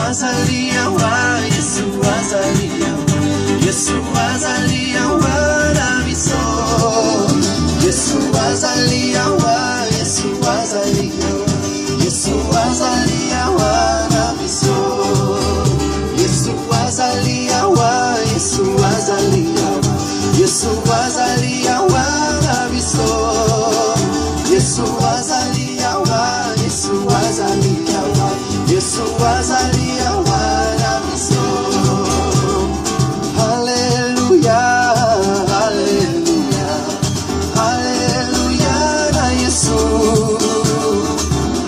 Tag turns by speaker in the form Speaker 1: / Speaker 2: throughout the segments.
Speaker 1: azalia wa, Yesu azalia wa, Yesu azalia wa na biso. Yesu azalia wa, Yesu azalia wa, Yesu azalia wa na biso. Yesu azalia wa, Yesu azalia wa, Yesu azalia wa na biso. Yesu azalia wa, Yesu azalia wa, Yesu azalia wa na biso. Hallelujah, hallelujah, hallelujah na Yesu.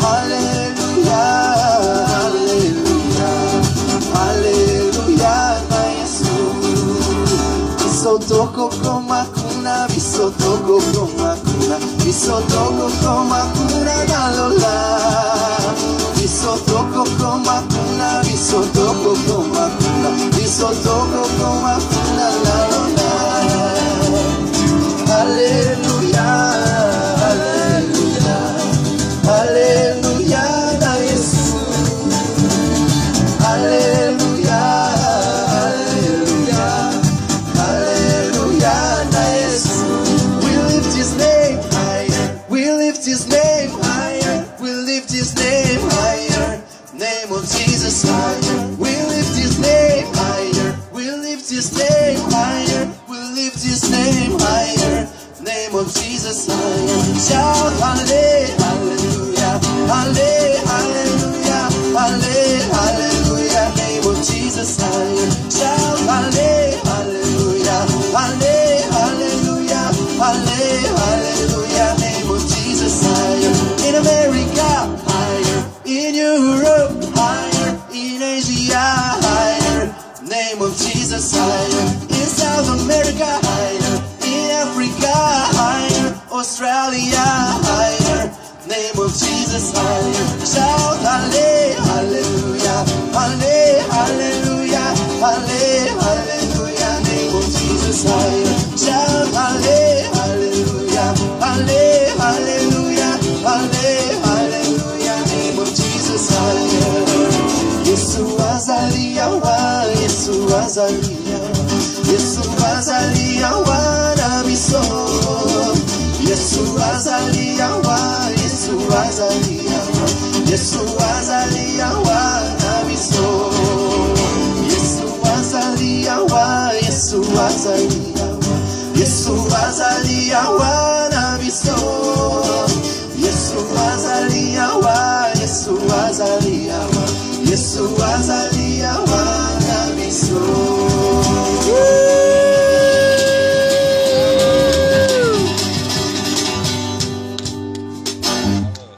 Speaker 1: Hallelujah, hallelujah, hallelujah na Yesu. Bisotoko koma kuna, bisotoko koma kuna, bisotoko koma kuna na lola. Bisotoko koma kuna, bisotoko koma kuna, bisotoko koma kuna na lola. Hallelujah, hallelujah, hallelujah na Yesu. Hallelujah, hallelujah, hallelujah na Yesu. We lift his name higher, we lift his name higher, we lift his name higher. Name of Jesus higher, we lift his name higher, we lift his name higher, we lift his name higher. Name of Jesus higher. Shout hallelujah, hallelujah, hallelujah, hallelujah. Name of Jesus higher. Shout hallelujah, hallelujah, hallelujah. Name of Jesus higher. In America higher, in Europe higher, in Asia higher. Name of Jesus higher. In South America higher, in Africa higher, Australia higher. Name of Jesus higher. Shout hallelujah, hallelujah, hallelujah. Name of Jesus higher. Shout hallelujah, hallelujah, hallelujah. Name of Jesus higher. Yesu azalia wa, Yesu azalia wa, Yesu azalia wa na biso. Yesu azalia wa, Yesu azalia wa, Yesu azalia wa na biso. Yesu azalia wa, Yesu azalia wa, Yesu azalia wa na biso. Yesu azalia wa, Yesu azalia wa, Yesu azalia wa na biso.